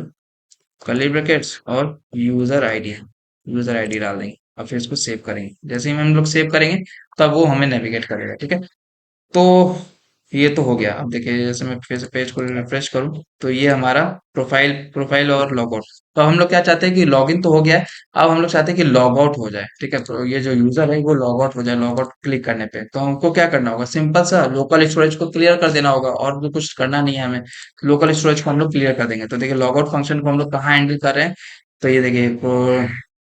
कर्ली ब्रैकेट्स और यूजर आईडी डाल देंगे और फिर इसको सेव करेंगे। जैसे ही हम लोग सेव करेंगे तब वो हमें नेविगेट करेगा। ठीक है, तो ये तो हो गया। अब देखिए जैसे मैं फिर से पेज को रिफ्रेश करूं तो ये हमारा प्रोफाइल और लॉग आउट। तो हम लोग क्या चाहते हैं कि लॉगिन तो हो गया है, अब हम लोग चाहते हैं कि लॉग आउट हो जाए। ठीक है, तो ये जो यूजर है वो लॉग आउट हो जाए। लॉग आउट क्लिक करने पे तो हमको क्या करना होगा, सिंपल सा लोकल स्टोरेज को क्लियर कर देना होगा, और भी कुछ करना नहीं है हमें। लोकल स्टोरेज को हम लोग क्लियर कर देंगे। तो देखिए लॉग आउट फंक्शन को हम लोग कहाँ हैंडल कर रहे हैं, तो ये देखिए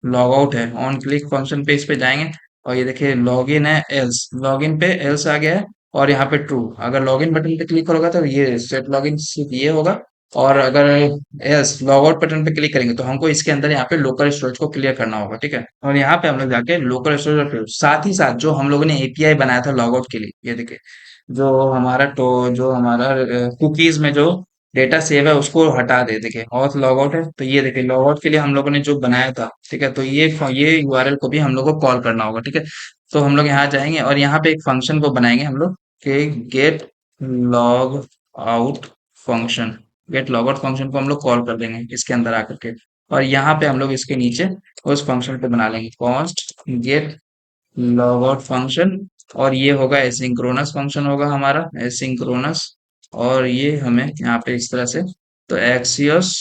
लॉग आउट है, ऑन क्लिक फंक्शन पेज पे जाएंगे और ये देखिए लॉगिन है एल्स, लॉगिन पे एल्स आ गया है और यहाँ पे ट्रू। अगर लॉगिन बटन पे क्लिक करोगे तो ये सेट लॉगिन सिर्फ ये होगा, और अगर यस लॉग आउट बटन पे क्लिक करेंगे तो हमको इसके अंदर यहाँ पे लोकल स्टोरेज को क्लियर करना होगा। ठीक है, और यहाँ पे हम लोग जाके लोकल स्टोरेज, साथ ही साथ जो हम लोगों ने एपीआई बनाया था लॉग आउट के लिए, ये देखिए जो हमारा कुकीज में जो डेटा सेव है उसको हटा दे। देखिए और लॉग आउट है, तो ये देखिए लॉग आउट के लिए हम लोगों ने जो बनाया था। ठीक है, तो ये यूआरएल को भी हम लोग को कॉल करना होगा। ठीक है, तो हम लोग यहाँ जाएंगे और यहाँ पे एक फंक्शन को बनाएंगे हम लोग कि get log out function. Get log out function को हम लोग कॉल कर देंगे इसके अंदर आकर के, और यहाँ पे हम लोग इसके नीचे उस फंक्शन पे बना लेंगे const get log out function. और ये होगा एसिंक्रोनस फंक्शन होगा हमारा, एसिंक्रोनस। और ये हमें यहाँ पे इस तरह से, तो Axios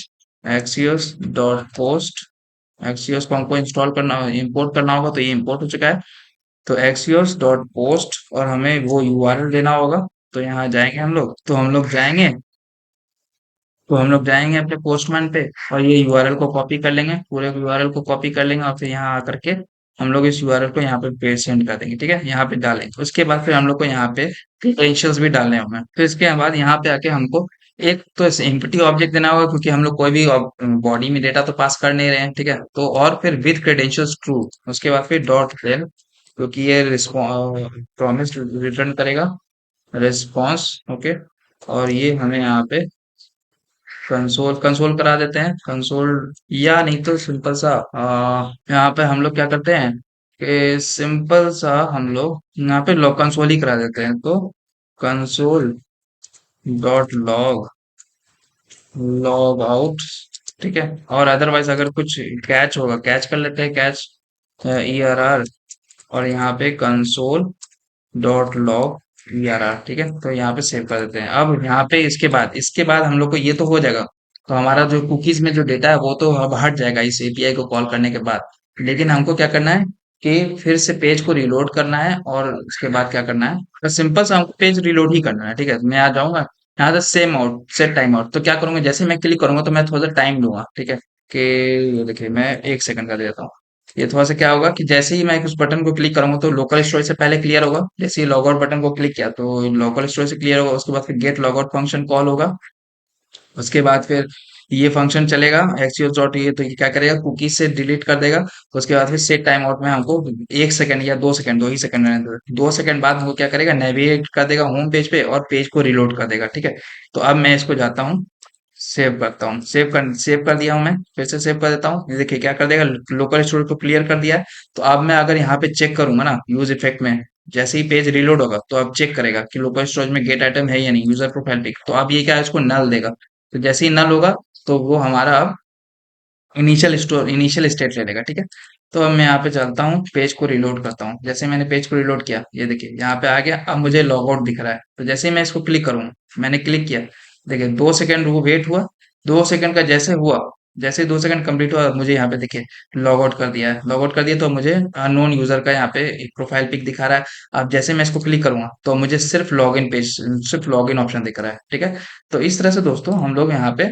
Axios dot post, Axios को हमको इंस्टॉल करना इंपोर्ट करना होगा। तो ये इंपोर्ट हो चुका है। तो एक्सियोस डॉट पोस्ट और हमें वो यूआरएल देना होगा। तो यहाँ जाएंगे हम लोग, तो हम लोग जाएंगे अपने पोस्टमैन पे और ये यूआरएल को कॉपी कर लेंगे, पूरे यूआरएल को कॉपी कर लेंगे और फिर यहाँ आकर के हम लोग इस यूआरएल को यहाँ पे पेस्ट सेंड कर देंगे, ठीक है, यहाँ पे डालेंगे। उसके बाद फिर हम लोग को यहाँ पे क्रेडेंशियल्स भी डालने होंगे। फिर इसके बाद यहाँ पे आके हमको एक तो एम्प्टी ऑब्जेक्ट देना होगा, क्योंकि हम लोग कोई भी बॉडी में डेटा तो पास कर नहीं रहे हैं, ठीक है। तो और फिर विद क्रेडेंशियल्स ट्रू, उसके बाद फिर डॉट देन, क्योंकि ये प्रॉमिस रिटर्न करेगा रिस्पॉन्स, ओके। और ये हमें यहाँ पे कंसोल कंसोल करा देते हैं, कंसोल। या नहीं तो सिंपल सा यहाँ पे हम लोग क्या करते हैं कि सिंपल सा हम लोग यहाँ पे लॉग कंसोल ही करा देते हैं। तो console dot log log out, ठीक है। और अदरवाइज अगर कुछ कैच होगा, कैच कर लेते हैं, कैच ERR, और यहाँ पे कंसोल डॉट लॉग ERR, ठीक है। तो यहाँ पे सेव कर देते हैं। अब यहाँ पे इसके बाद हम लोग को ये तो हो जाएगा। तो हमारा जो कुकीज में जो डेटा है वो तो अब हट जाएगा इस एपीआई को कॉल करने के बाद। लेकिन हमको क्या करना है कि फिर से पेज को रिलोड करना है, और उसके बाद क्या करना है, बस सिंपल सा हमको पेज रिलोड ही करना है, ठीक है। मैं आ जाऊंगा यहाँ से same out set time out. तो क्या करूंगा, जैसे मैं क्लिक करूंगा तो मैं थोड़ा सा टाइम लूंगा, ठीक है। कि ये देखिए मैं 1 सेकंड का दे देता हूँ। ये थोड़ा सा क्या होगा कि जैसे ही मैं उस बटन को क्लिक करूंगा तो लोकल स्टोरेज से पहले क्लियर होगा। जैसे ही लॉग आउट बटन को क्लिक किया तो लोकल स्टोरेज से क्लियर होगा। उसके बाद फिर get log out function call होगा। उसके बाद फिर ये फंक्शन चलेगा एक्सियोस डॉट, ये तो ये क्या करेगा, कुकीज से डिलीट कर देगा। उसके बाद फिर सेट टाइम आउट में हमको 1 सेकंड या 2 सेकंड, 2 ही सेकंड रहने दो, 2 सेकंड बाद हमको क्या करेगा, नेविगेट कर देगा होम पेज पे और पेज को रिलोड कर देगा, ठीक है। तो अब मैं इसको जाता हूँ, सेव करता हूँ, सेव कर दिया हूँ मैं, फिर से सेव कर देता हूँ। ये देखिए क्या कर देगा, लोकल स्टोरेज को क्लियर कर दिया है। तो अब मैं अगर यहाँ पे चेक करूंगा ना यूज इफेक्ट में, जैसे ही पेज रिलोड होगा तो अब चेक करेगा कि लोकल स्टोरेज में गेट आइटम है या नहीं, यूजर प्रोफाइल पिक। तो अब ये क्या है, इसको नल देगा। तो जैसे ही नल होगा तो वो हमारा अब इनिशियल स्टेट ले लेगा, ठीक है। तो अब मैं यहाँ पे चलता हूँ, पेज को रिलोड करता हूँ। जैसे मैंने पेज को रिलोड किया, ये देखिए यहाँ पे आ गया। अब मुझे लॉग आउट दिख रहा है। तो जैसे ही मैं इसको क्लिक करूंगा, मैंने क्लिक किया, देखिए 2 सेकंड वो वेट हुआ। 2 सेकंड का जैसे हुआ, जैसे 2 सेकंड कंप्लीट हुआ, मुझे यहाँ पे देखिए लॉग आउट कर दिया है। लॉग आउट कर दिया तो मुझे अननोन यूजर का यहाँ पे एक प्रोफाइल पिक दिखा रहा है। अब जैसे मैं इसको क्लिक करूंगा तो मुझे सिर्फ लॉगिन पेज, सिर्फ लॉगिन ऑप्शन दिख रहा है, ठीक है। तो इस तरह से दोस्तों हम लोग यहाँ पे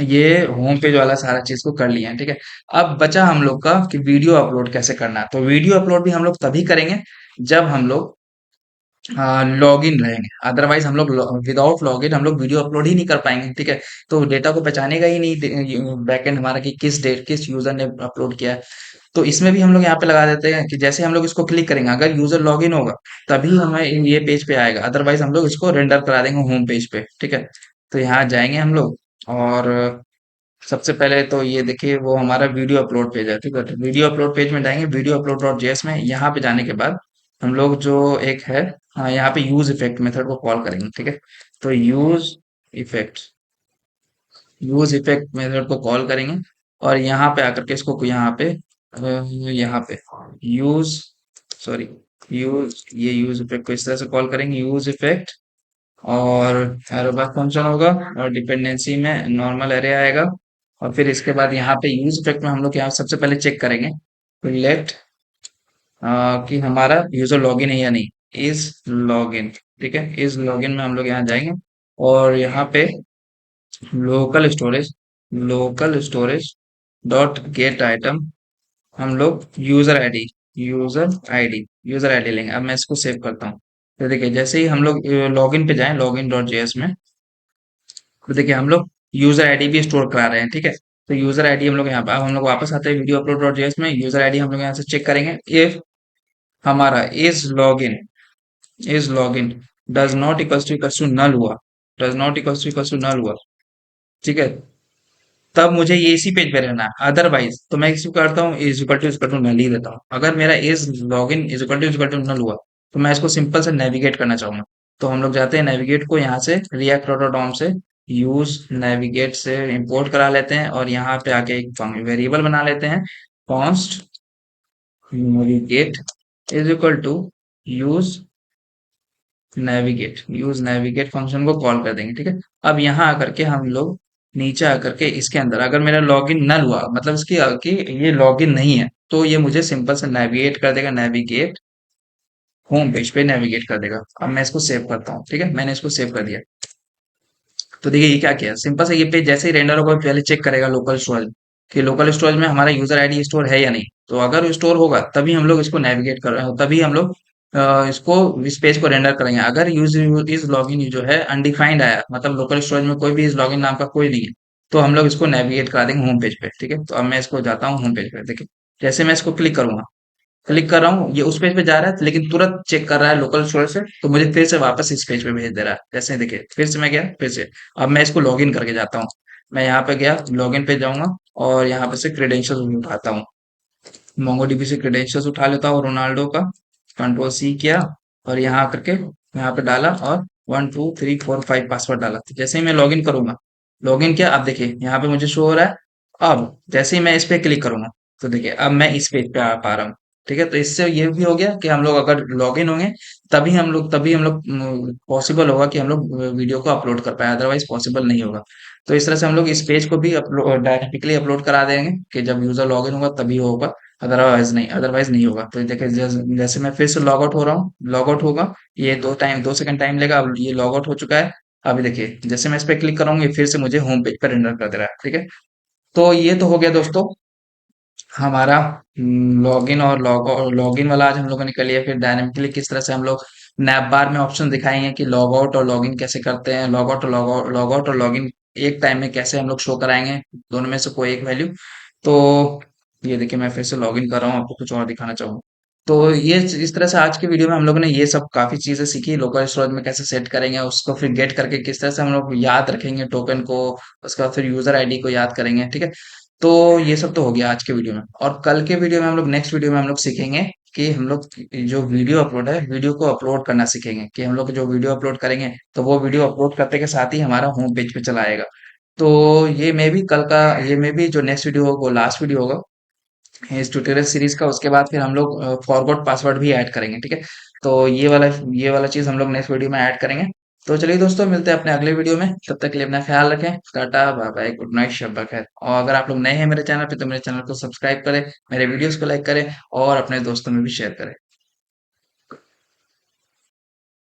ये होम पेज वाला सारा चीज को कर लिया है, ठीक है। अब बचा हम लोग का कि वीडियो अपलोड कैसे करना है। तो वीडियो अपलोड भी हम लोग तभी करेंगे जब हम लोग लॉगिन रहेंगे। अदरवाइज हम लोग विदाउट लॉगिन हम लोग वीडियो अपलोड ही नहीं कर पाएंगे, ठीक है। तो डेटा को पहचानेगा ही नहीं बैकएंड हमारा कि किस डेट किस यूजर ने अपलोड किया है। तो इसमें भी हम लोग यहाँ पे लगा देते हैं कि जैसे हम लोग इसको क्लिक करेंगे, अगर यूजर लॉगिन होगा तभी हमें ये पेज पे आएगा। अदरवाइज हम लोग इसको रेंडर करा देंगे होम पेज पे, ठीक है। तो यहाँ जाएंगे हम लोग, और सबसे पहले तो ये देखिए वो हमारा वीडियो अपलोड पेज है, ठीक है। तो वीडियो अपलोड पेज में जाएंगे, वीडियो अपलोड डॉट जेएस में। यहाँ पे जाने के बाद हम लोग जो एक है, हाँ, यहाँ पे यूज इफेक्ट मेथड को कॉल करेंगे, ठीक है। तो इफेक्ट यूज इफेक्ट मेथड को कॉल करेंगे, और यहाँ पे आकर के इसको यहाँ पे यूज सॉरी यूज ये यूज इफेक्ट को इस तरह से कॉल करेंगे, यूज इफेक्ट। और एरो बैक फंक्शन होगा, और डिपेंडेंसी में नॉर्मल एरे आएगा। और फिर इसके बाद यहाँ पे यूज इफेक्ट में हम लोग यहाँ सबसे पहले चेक करेंगे लेट कि हमारा यूजर लॉगिन है या नहीं, इज लॉगिन, ठीक है। इज लॉगिन में हम लोग यहाँ जाएंगे, और यहाँ पे local storage dot get item, हम लोग यूजर आईडी लेंगे। अब मैं इसको सेव करता हूँ। तो देखिए जैसे ही हम लोग लॉगिन पे जाएं, लॉगिन डॉट जेएस में, तो देखिए हम लोग यूजर आईडी भी स्टोर करा रहे हैं, ठीक है। तो यूजर आईडी हम लोग यहाँ पे, अब हम लोग वापस आते हैं वीडियो अपलोड डॉट जेएस में। यूजर आईडी हम लोग यहाँ से चेक करेंगे इफ हमारा is login does not equals to null हुआ, does not equals to null हुआ, ठीक है। तब मुझे ये इसी पेज पे रहना है। अदरवाइज तो मैं इसको करता हूँ इज इक्वल टू नल ही देता हूँ। अगर मेरा is login is equal to null हुआ तो मैं इसको सिंपल से नेविगेट करना चाहूंगा। तो हम लोग जाते हैं नेविगेट को, यहाँ से रिएक्ट प्रोटोडॉम से यूज नेविगेट से इंपोर्ट करा लेते हैं, और यहाँ पे आके एक वेरिएबल बना लेते हैं, const navigate is equal to use use navigate function को कॉल कर देंगे, ठीक है। अब यहाँ आकर के हम लोग नीचे आकर के इसके अंदर अगर मेरा लॉगिन नल हुआ, मतलब इसकी कि ये लॉगिन नहीं है, तो ये मुझे सिंपल से नेविगेट कर देगा, नेविगेट होम पेज पे नेविगेट कर देगा। अब मैं इसको सेव करता हूँ, ठीक है, मैंने इसको सेव कर दिया। तो देखिए ये क्या किया, सिंपल से ये पेज जैसे ही रेंडर होगा पहले चेक करेगा लोकल स्टोरेज कि लोकल स्टोरेज में हमारा यूजर आईडी स्टोर है या नहीं। तो अगर स्टोर होगा तभी हम लोग इसको नेविगेट कर रहे हैं, तभी हम लोग इसको इस पेज को रेंडर करेंगे। अगर यूज इज लॉगिन जो है अनडिफाइंड आया, मतलब लोकल स्टोरेज में कोई भी इस लॉगिन नाम का कोई नहीं है, तो हम लोग इसको नेविगेट करा देंगे होम पेज पे, ठीक है। तो अब मैं इसको जाता हूँ होम पेज पे, देखिए जैसे मैं इसको क्लिक करूंगा, क्लिक कर रहा हूँ, ये उस पेज पे जा रहा है लेकिन तुरंत चेक कर रहा है लोकल स्टोरेज से, तो मुझे फिर से वापस इस पेज पे भेज दे रहा है। जैसे देखिए फिर से मैं गया, फिर से अब मैं इसको लॉगिन करके जाता हूँ। मैं यहाँ पे गया, लॉगिन पे जाऊंगा और यहाँ पे से क्रेडेंशियल्स उठाता हूँ, मोंगोडीबी से क्रेडेंशियल्स उठा लेता हूँ रोनाल्डो का, कंट्रोल सी किया और यहाँ करके यहाँ पे डाला और 1 2 3 4 5 पासवर्ड डाला। तो जैसे ही मैं लॉगिन करूंगा, लॉगिन किया, अब देखिए यहाँ पे मुझे शो हो रहा है। अब जैसे ही मैं इस पे क्लिक करूंगा, तो देखिए अब मैं इस पेज पे आ पा रहा हूँ, ठीक है। तो इससे ये भी हो गया कि हम लोग अगर लॉगिन होंगे तभी हम लोग पॉसिबल होगा कि हम लोग वीडियो को अपलोड कर पाए, अदरवाइज पॉसिबल नहीं होगा। तो इस तरह से हम लोग इस पेज को भी अपलोड डायनेमिकली अपलोड करा देंगे कि जब यूजर लॉगिन होगा तभी होगा, अदरवाइज नहीं होगा। तो देखिए जैसे मैं फिर से लॉग आउट हो रहा हूँ, लॉग आउट होगा, ये 2 सेकंड टाइम लेगा। अब ये लॉग आउट हो चुका है। अभी देखिए जैसे मैं इस पे क्लिक करूंगा ये फिर से मुझे होम पेज पर रेंडर कर दे रहा है, ठीक है। तो ये तो हो गया दोस्तों हमारा लॉगिन और लॉगिन वाला आज हम लोगों ने कर लिया। फिर डायनेमिकली किस तरह से हम लोग नैप बार में ऑप्शन दिखाएंगे कि लॉग आउट और लॉगिन कैसे करते हैं, लॉग आउट और लॉगिन एक टाइम में कैसे हम लोग शो कराएंगे, दोनों में से कोई एक वैल्यू। तो ये देखिए मैं फिर से लॉगिन कर रहा हूँ, आपको कुछ और दिखाना चाहूंगा। तो ये इस तरह से आज के वीडियो में हम लोगों ने ये सब काफी चीजें सीखी, लोकल स्टोरेज में कैसे सेट करेंगे, उसको फिर गेट करके किस तरह से हम लोग याद रखेंगे टोकन को, उसके बाद फिर यूजर आईडी को याद करेंगे, ठीक है। तो ये सब तो हो गया आज के वीडियो में। और कल के वीडियो में हम लोग नेक्स्ट वीडियो में हम लोग सीखेंगे कि हम लोग जो वीडियो अपलोड है, वीडियो को अपलोड करना सीखेंगे कि हम लोग जो वीडियो अपलोड करेंगे तो वो वीडियो अपलोड करते के साथ ही हमारा होम पेज पे चला आएगा। तो ये मे भी जो नेक्स्ट वीडियो होगा वो लास्ट वीडियो होगा इस ट्यूटोरियल सीरीज का। उसके बाद फिर हम लोग फॉरगॉट पासवर्ड भी ऐड करेंगे, ठीक है। तो ये वाला चीज हम लोग नेक्स्ट वीडियो में ऐड करेंगे। तो चलिए दोस्तों मिलते हैं अपने अगले वीडियो में, तब तक के लिए अपना ख्याल रखें, tata bye bye, good night, शब्बा खैर। और अगर आप लोग नए हैं मेरे चैनल पे तो मेरे चैनल को सब्सक्राइब करें, मेरे वीडियोस को लाइक करें और अपने दोस्तों में भी शेयर करें।